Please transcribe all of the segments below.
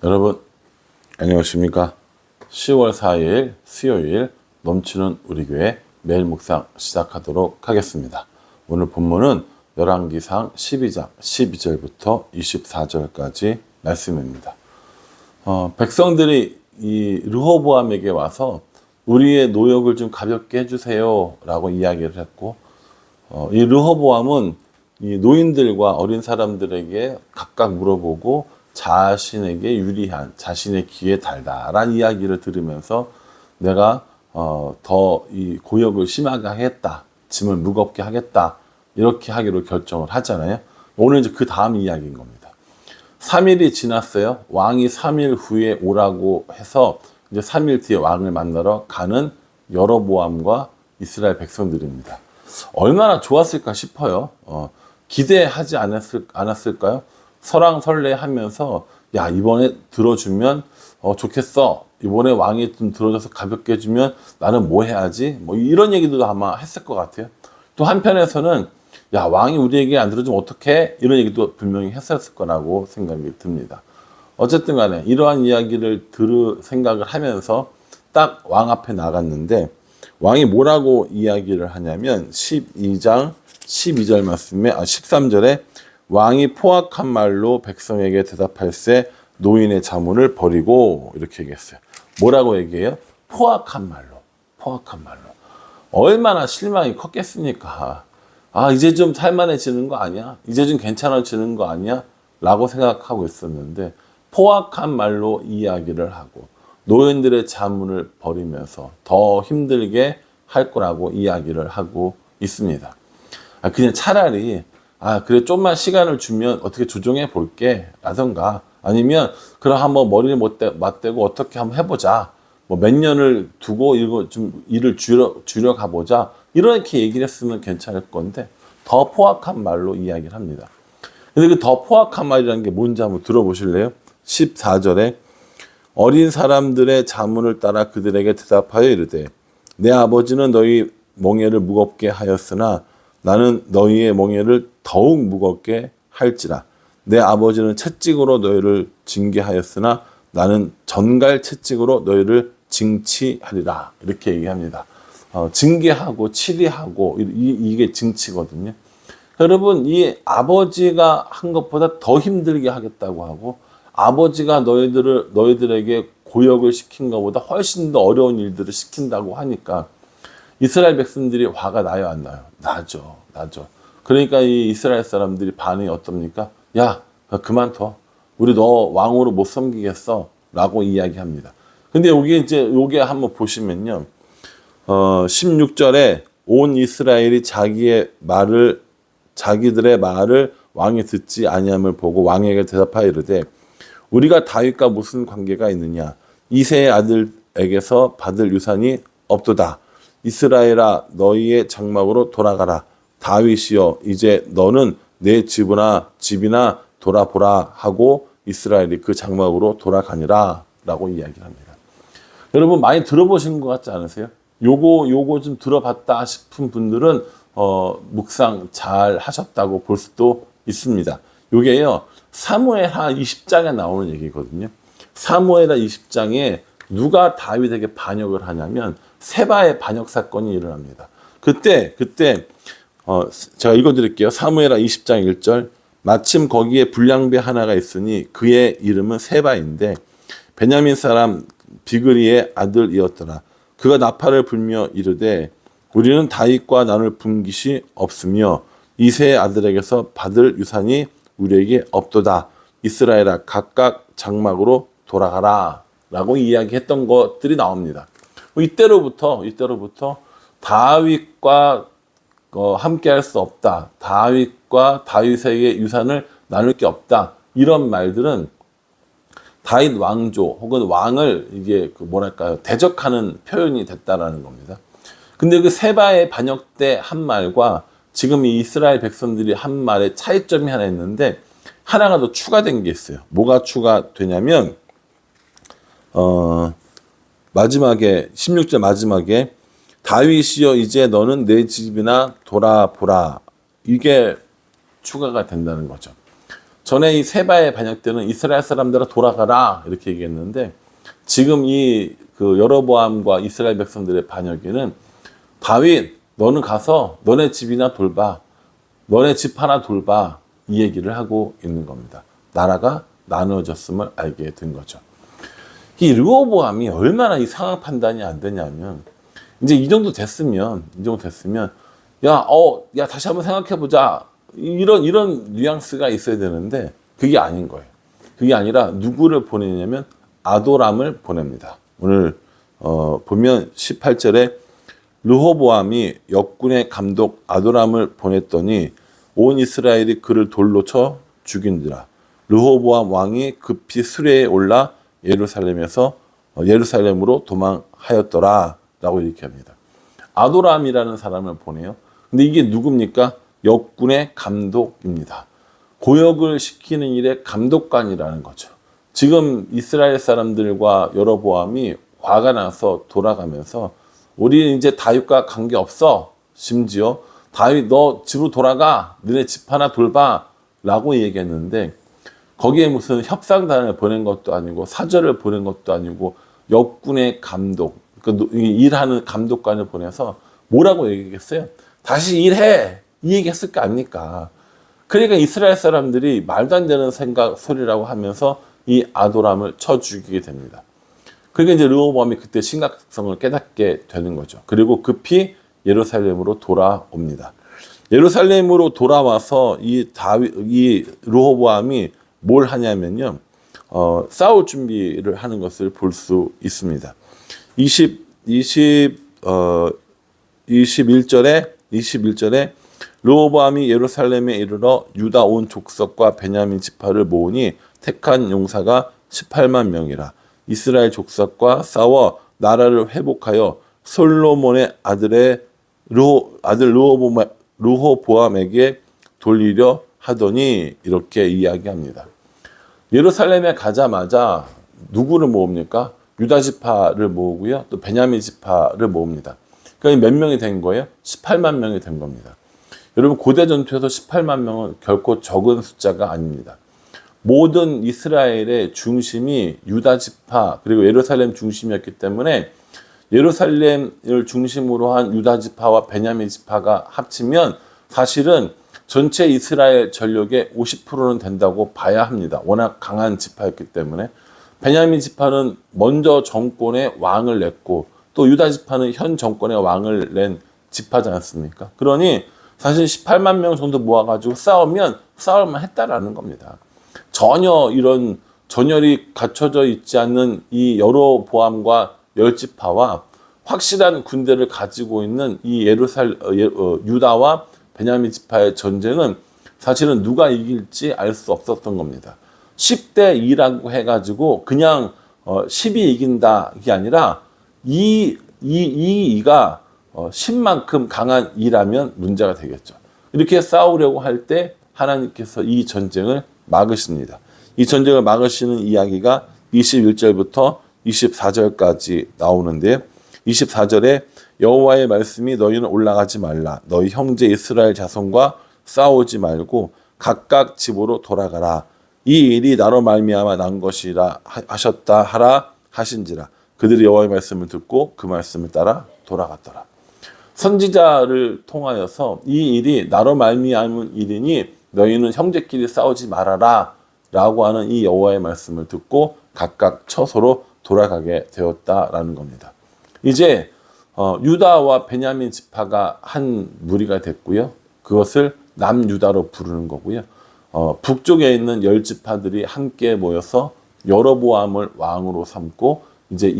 여러분 안녕하십니까? 10월 4일 수요일 넘치는 우리 교회 매일 묵상 시작하도록 하겠습니다. 오늘 본문은 열왕기상 12장 12절부터 24절까지 말씀입니다. 백성들이 이 르호보암에게 와서 우리의 노역을 좀 가볍게 해주세요 라고 이야기를 했고, 이 르호보암은 이 노인들과 어린 사람들에게 각각 물어보고 자신에게 유리한, 자신의 귀에 달달한 이야기를 들으면서 내가 더 이 고역을 심하게 하겠다, 짐을 무겁게 하겠다, 이렇게 하기로 결정을 하잖아요. 오늘 이제 그 다음 이야기인 겁니다. 3일이 지났어요. 왕이 3일 후에 오라고 해서 이제 3일 뒤에 왕을 만나러 가는 여로보암과 이스라엘 백성들입니다. 얼마나 좋았을까 싶어요. 기대하지 않았을까요? 설왕설래하면서 야, 이번에 들어주면 좋겠어. 이번에 왕이 좀 들어줘서 가볍게 해주면 나는 뭐 해야지? 뭐 이런 얘기도 아마 했을 것 같아요. 또 한편에서는 야, 왕이 우리에게 안 들어주면 어떡해? 이런 얘기도 분명히 했었을 거라고 생각이 듭니다. 어쨌든 간에 이러한 이야기를 생각을 하면서 딱 왕 앞에 나갔는데, 왕이 뭐라고 이야기를 하냐면 12장 12절 말씀에 13절에 왕이 포악한 말로 백성에게 대답할세 노인의 자문을 버리고, 이렇게 얘기했어요. 뭐라고 얘기해요? 포악한 말로. 얼마나 실망이 컸겠습니까? 아, 이제 좀 살만해지는 거 아니야? 이제 좀 괜찮아지는 거 아니야? 라고 생각하고 있었는데, 포악한 말로 이야기를 하고 노인들의 자문을 버리면서 더 힘들게 할 거라고 이야기를 하고 있습니다. 그냥 차라리 그래, 좀만 시간을 주면 어떻게 조정해 볼게 라던가, 아니면 그럼 한번 머리를 맞대고 어떻게 한번 해보자, 뭐 몇 년을 두고 이거 좀 일을 줄여 가보자, 이렇게 얘기를 했으면 괜찮을 건데 더 포악한 말로 이야기를 합니다. 근데 그 더 포악한 말이라는 게 뭔지 한번 들어보실래요? 14절에 어린 사람들의 자문을 따라 그들에게 대답하여 이르되 내 아버지는 너희 멍에를 무겁게 하였으나 나는 너희의 멍에를 더욱 무겁게 할지라. 내 아버지는 채찍으로 너희를 징계하였으나 나는 전갈 채찍으로 너희를 징치하리라. 이렇게 얘기합니다. 징계하고 치리하고 이게 징치거든요. 여러분, 이 아버지가 한 것보다 더 힘들게 하겠다고 하고, 아버지가 너희들에게 고역을 시킨 것보다 훨씬 더 어려운 일들을 시킨다고 하니까 이스라엘 백성들이 화가 나요, 안 나요? 나죠. 그러니까 이 이스라엘 사람들이 반응이 어떻습니까? 야, 그만둬. 우리 너 왕으로 못 섬기겠어. 라고 이야기합니다. 근데 요게 한번 보시면요. 16절에 온 이스라엘이 자기들의 말을 왕이 듣지 아니함을 보고 왕에게 대답하여 이르되 우리가 다윗과 무슨 관계가 있느냐? 이새의 아들에게서 받을 유산이 없도다. 이스라엘아, 너희의 장막으로 돌아가라. 다윗이여, 이제 너는 내 집이나 돌아보라 하고 이스라엘이 그 장막으로 돌아가니라 라고 이야기를 합니다. 여러분, 많이 들어보신 것 같지 않으세요? 요거 좀 들어봤다 싶은 분들은 묵상 잘 하셨다고 볼 수도 있습니다. 요게요, 사무엘하 20장에 나오는 얘기거든요. 사무엘하 20장에 누가 다윗에게 반역을 하냐면 세바의 반역 사건이 일어납니다. 그때 제가 읽어드릴게요. 사무엘하 20장 1절. 마침 거기에 불량배 하나가 있으니 그의 이름은 세바인데 베냐민 사람 비그리의 아들이었더라. 그가 나팔을 불며 이르되 우리는 다윗과 나눌 분깃이 없으며 이새의 아들에게서 받을 유산이 우리에게 없도다. 이스라엘아, 각각 장막으로 돌아가라 라고 이야기했던 것들이 나옵니다. 이때로부터 다윗과 함께 할 수 없다, 다윗과 다윗에게 유산을 나눌 게 없다, 이런 말들은 다윗 왕조 혹은 왕을 이게 대적하는 표현이 됐다라는 겁니다. 근데 그 세바의 반역 때 한 말과 지금 이 이스라엘 백성들이 한 말에 차이점이 하나 있는데, 하나가 더 추가된 게 있어요. 뭐가 추가되냐면 마지막에 16절 마지막에 다윗이여, 이제 너는 내 집이나 돌아보라, 이게 추가가 된다는 거죠. 전에 이 세바의 반역 때는 이스라엘 사람들아 돌아가라 이렇게 얘기했는데 지금 이 그 여로보암과 이스라엘 백성들의 반역에는 다윗 너는 가서 너네 집이나 돌봐. 너네 집 하나 돌봐. 이 얘기를 하고 있는 겁니다. 나라가 나누어졌음을 알게 된 거죠. 이 르호보암이 얼마나 이 상황 판단이 안 되냐면 이제 이 정도 됐으면 야 다시 한번 생각해 보자. 이런 뉘앙스가 있어야 되는데 그게 아닌 거예요. 그게 아니라 누구를 보내냐면 아도람을 보냅니다. 오늘 보면 18절에 르호보암이 역군의 감독 아도람을 보냈더니 온 이스라엘이 그를 돌로 쳐 죽인지라. 르호보암 왕이 급히 수레에 올라 예루살렘으로 도망하였더라 라고 이렇게 합니다. 아도람이라는 사람을 보내요. 근데 이게 누굽니까? 역군의 감독입니다. 고역을 시키는 일의 감독관이라는 거죠. 지금 이스라엘 사람들과 여로보암이 화가 나서 돌아가면서 우리 이제 다윗과 관계없어. 심지어 다윗 너 집으로 돌아가. 너네 집 하나 돌봐. 라고 얘기했는데 거기에 무슨 협상단을 보낸 것도 아니고 사절을 보낸 것도 아니고 역군의 감독, 그러니까 일하는 감독관을 보내서 뭐라고 얘기했어요? 다시 일해. 이 얘기했을 거 아닙니까? 그러니까 이스라엘 사람들이 말도 안 되는 소리라고 하면서 이 아도람을 쳐 죽이게 됩니다. 그러니까 이제 르호보암이 그때 심각성을 깨닫게 되는 거죠. 그리고 급히 예루살렘으로 돌아옵니다. 예루살렘으로 돌아와서 이 르호보암이 뭘 하냐면요. 싸울 준비를 하는 것을 볼 수 있습니다. 21절에 르호보암이 예루살렘에 이르러 유다 온 족속과 베냐민 지파를 모으니 택한 용사가 18만 명이라. 이스라엘 족속과 싸워 나라를 회복하여 솔로몬의 아들 르호보암에게 돌리려 하더니 이렇게 이야기합니다. 예루살렘에 가자마자 누구를 모읍니까? 유다 지파를 모으고요. 또 베냐민 지파를 모읍니다. 그러니까 몇 명이 된 거예요? 18만 명이 된 겁니다. 여러분 고대 전투에서 18만 명은 결코 적은 숫자가 아닙니다. 모든 이스라엘의 중심이 유다 지파 그리고 예루살렘 중심이었기 때문에 예루살렘을 중심으로 한 유다 지파와 베냐민 지파가 합치면 사실은 전체 이스라엘 전력의 50%는 된다고 봐야 합니다. 워낙 강한 지파였기 때문에. 베냐민 지파는 먼저 정권의 왕을 냈고 또 유다 지파는 현 정권의 왕을 낸 지파지 않습니까? 그러니 사실 18만 명 정도 모아가지고 싸울만 했다라는 겁니다. 전혀 이런 전열이 갖춰져 있지 않는 이 여로보암과 열지파와 확실한 군대를 가지고 있는 이 유다와 베냐민 지파의 전쟁은 사실은 누가 이길지 알 수 없었던 겁니다. 10대 2라고 해가지고 그냥 10이 이긴다 이게 아니라 2가 10만큼 강한 2라면 문제가 되겠죠. 이렇게 싸우려고 할 때 하나님께서 이 전쟁을 막으십니다. 이 전쟁을 막으시는 이야기가 21절부터 24절까지 나오는데요. 24절에 여호와의 말씀이 너희는 올라가지 말라. 너희 형제 이스라엘 자손과 싸우지 말고 각각 집으로 돌아가라. 이 일이 나로 말미암아 난 것이라 하셨다 하라 하신지라. 그들이 여호와의 말씀을 듣고 그 말씀을 따라 돌아갔더라. 선지자를 통하여서 이 일이 나로 말미암은 일이니 너희는 형제끼리 싸우지 말아라 라고 하는 이 여호와의 말씀을 듣고 각각 처소로 돌아가게 되었다라는 겁니다. 이제 유다와 베냐민 지파가 한 무리가 됐고요. 그것을 남유다로 부르는 거고요. 북쪽에 있는 열 지파들이 함께 모여서 여로보암을 왕으로 삼고 이제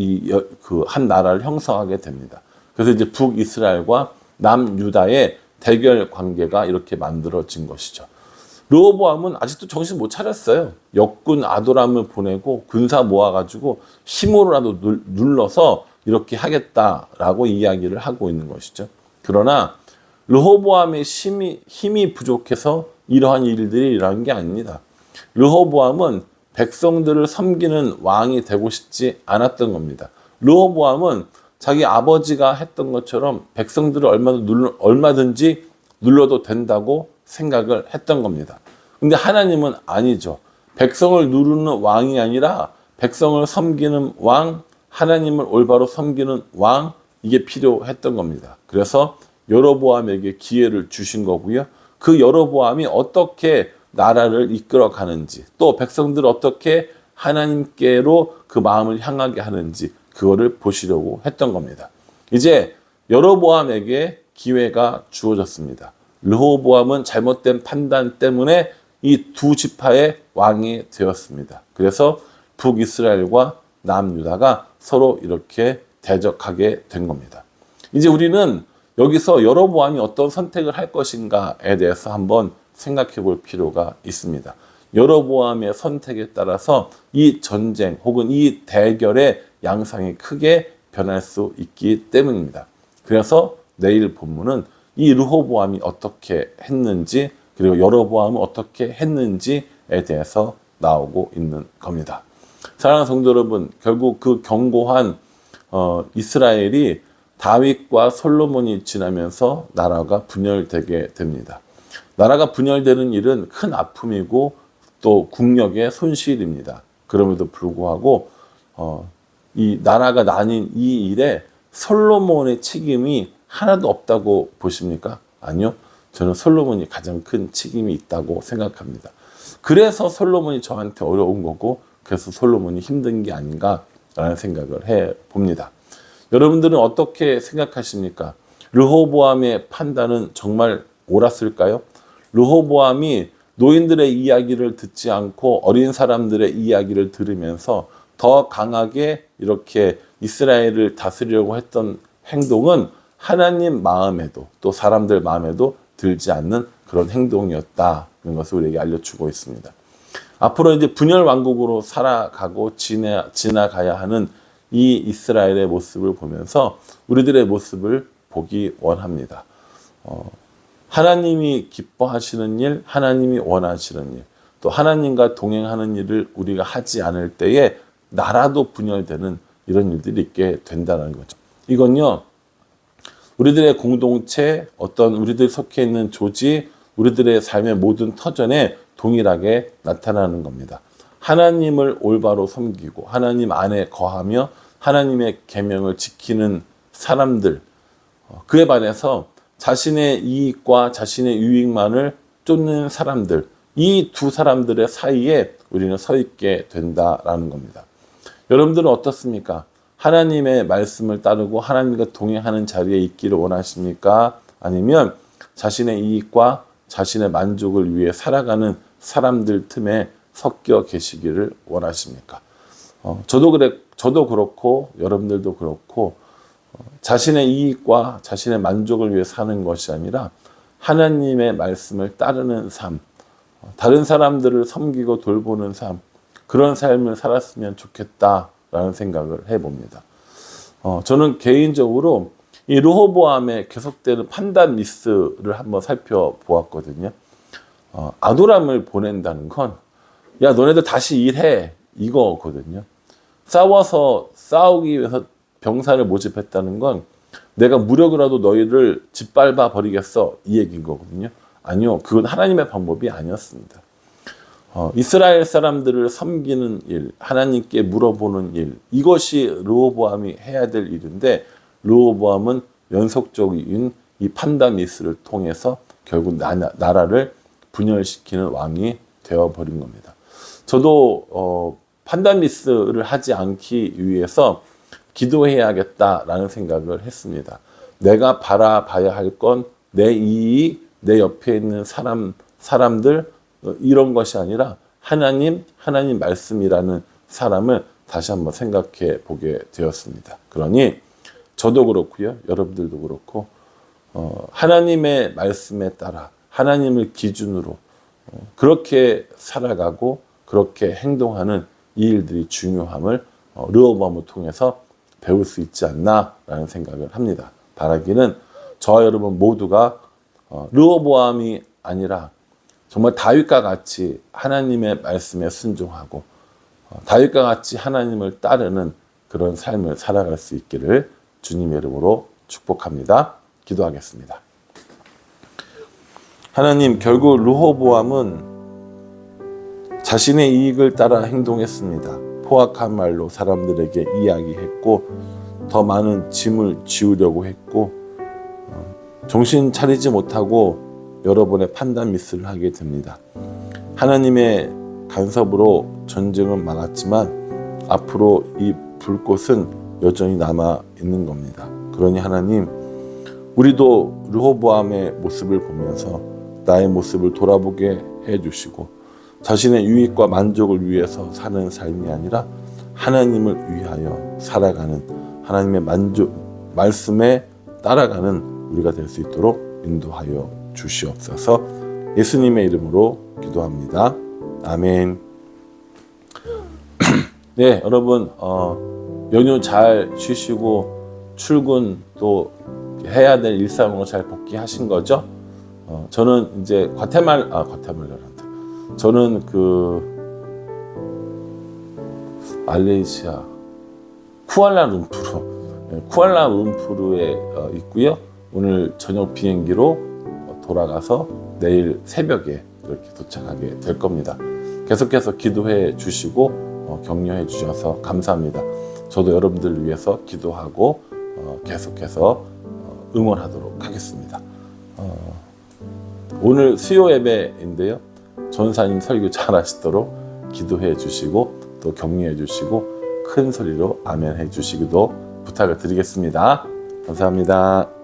그 한 나라를 형성하게 됩니다. 그래서 이제 북이스라엘과 남유다의 대결 관계가 이렇게 만들어진 것이죠. 르호보암은 아직도 정신 못 차렸어요. 역군 아도람을 보내고 군사 모아가지고 힘으로라도 눌러서 이렇게 하겠다라고 이야기를 하고 있는 것이죠. 그러나 르호보암의 힘이 부족해서 이러한 일들이 일어난 게 아닙니다. 르호보암은 백성들을 섬기는 왕이 되고 싶지 않았던 겁니다. 르호보암은 자기 아버지가 했던 것처럼 백성들을 얼마든지 눌러도 된다고 생각을 했던 겁니다. 근데 하나님은 아니죠. 백성을 누르는 왕이 아니라 백성을 섬기는 왕, 하나님을 올바로 섬기는 왕, 이게 필요했던 겁니다. 그래서 여로보암에게 기회를 주신 거고요. 그 여로보암이 어떻게 나라를 이끌어 가는지, 또 백성들을 어떻게 하나님께로 그 마음을 향하게 하는지 그거를 보시려고 했던 겁니다. 이제 여로보암에게 기회가 주어졌습니다. 르호보암은 잘못된 판단 때문에 이 두 지파의 왕이 되었습니다. 그래서 북이스라엘과 남유다가 서로 이렇게 대적하게 된 겁니다. 이제 우리는 여기서 여로보암이 어떤 선택을 할 것인가에 대해서 한번 생각해 볼 필요가 있습니다. 여로보암의 선택에 따라서 이 전쟁 혹은 이 대결의 양상이 크게 변할 수 있기 때문입니다. 그래서 내일 본문은 이 르호보암이 어떻게 했는지, 그리고 여로보암은 어떻게 했는지에 대해서 나오고 있는 겁니다. 사랑하는 성도 여러분, 결국 그 견고한 이스라엘이 다윗과 솔로몬이 지나면서 나라가 분열되게 됩니다. 나라가 분열되는 일은 큰 아픔이고 또 국력의 손실입니다. 그럼에도 불구하고 이 나라가 나뉜 이 일에 솔로몬의 책임이 하나도 없다고 보십니까? 아니요. 저는 솔로몬이 가장 큰 책임이 있다고 생각합니다. 그래서 솔로몬이 저한테 어려운 거고, 그래서 솔로몬이 힘든 게 아닌가라는 생각을 해봅니다. 여러분들은 어떻게 생각하십니까? 르호보암의 판단은 정말 옳았을까요? 르호보암이 노인들의 이야기를 듣지 않고 어린 사람들의 이야기를 들으면서 더 강하게 이렇게 이스라엘을 다스리려고 했던 행동은 하나님 마음에도 또 사람들 마음에도 들지 않는 그런 행동이었다는 것을 우리에게 알려주고 있습니다. 앞으로 이제 분열 왕국으로 살아가고 지나가야 하는 이 이스라엘의 모습을 보면서 우리들의 모습을 보기 원합니다. 하나님이 기뻐하시는 일, 하나님이 원하시는 일, 또 하나님과 동행하는 일을 우리가 하지 않을 때에 나라도 분열되는 이런 일들이 있게 된다는 거죠. 이건요, 우리들의 공동체, 어떤 우리들 속해 있는 조직, 우리들의 삶의 모든 터전에 동일하게 나타나는 겁니다. 하나님을 올바로 섬기고 하나님 안에 거하며 하나님의 계명을 지키는 사람들, 그에 반해서 자신의 이익과 자신의 유익만을 쫓는 사람들, 이 두 사람들의 사이에 우리는 서 있게 된다라는 겁니다. 여러분들은 어떻습니까? 하나님의 말씀을 따르고 하나님과 동행하는 자리에 있기를 원하십니까? 아니면 자신의 이익과 자신의 만족을 위해 살아가는 사람들 틈에 섞여 계시기를 원하십니까? 저도 그렇고 여러분들도 그렇고 자신의 이익과 자신의 만족을 위해 사는 것이 아니라 하나님의 말씀을 따르는 삶, 다른 사람들을 섬기고 돌보는 삶, 그런 삶을 살았으면 좋겠다라는 생각을 해봅니다. 저는 개인적으로 이 르호보암의 계속되는 판단 미스를 한번 살펴보았거든요. 아도람을 보낸다는 건, 야, 너네들 다시 일해, 이거거든요. 싸워서 싸우기 위해서 병사를 모집했다는 건 내가 무력으로라도 너희를 짓밟아 버리겠어, 이 얘기인 거거든요. 아니요, 그건 하나님의 방법이 아니었습니다. 이스라엘 사람들을 섬기는 일, 하나님께 물어보는 일, 이것이 르호보암이 해야 될 일인데 르호보암은 연속적인 이 판단 미스를 통해서 결국 나라를 분열시키는 왕이 되어버린 겁니다. 저도 판단 미스를 하지 않기 위해서 기도해야겠다라는 생각을 했습니다. 내가 바라봐야 할 건 내 이익, 내 옆에 있는 사람들, 이런 것이 아니라 하나님 말씀이라는 사람을 다시 한번 생각해 보게 되었습니다. 그러니 저도 그렇고요, 여러분들도 그렇고 하나님의 말씀에 따라 하나님을 기준으로 그렇게 살아가고 그렇게 행동하는 이 일들이 중요함을 르호보암을 통해서 배울 수 있지 않나라는 생각을 합니다. 바라기는 저와 여러분 모두가 르호보암이 아니라 정말 다윗과 같이 하나님의 말씀에 순종하고 다윗과 같이 하나님을 따르는 그런 삶을 살아갈 수 있기를 주님의 이름으로 축복합니다. 기도하겠습니다. 하나님, 결국 르호보암은 자신의 이익을 따라 행동했습니다. 포악한 말로 사람들에게 이야기했고 더 많은 짐을 지우려고 했고 정신 차리지 못하고 여러 번의 판단 미스를 하게 됩니다. 하나님의 간섭으로 전쟁은 막았지만 앞으로 이 불꽃은 여전히 남아 있는 겁니다. 그러니 하나님, 우리도 르호보암의 모습을 보면서 나의 모습을 돌아보게 해주시고 자신의 유익과 만족을 위해서 사는 삶이 아니라 하나님을 위하여 살아가는, 하나님의 말씀에 따라가는 우리가 될 수 있도록 인도하여 주시옵소서. 예수님의 이름으로 기도합니다. 아멘. 네, 여러분 연휴 잘 쉬시고 출근 또 해야 될 일상으로 잘 복귀하신 거죠? 저는 이제 저는 말레이시아 쿠알라룸푸르에 있고요. 오늘 저녁 비행기로 돌아가서 내일 새벽에 이렇게 도착하게 될 겁니다. 계속해서 기도해 주시고 격려해 주셔서 감사합니다. 저도 여러분들을 위해서 기도하고 계속해서 응원하도록 하겠습니다. 오늘 수요 예배인데요. 전사님 설교 잘 하시도록 기도해 주시고 또 격려해 주시고 큰 소리로 아멘 해 주시기도 부탁을 드리겠습니다. 감사합니다.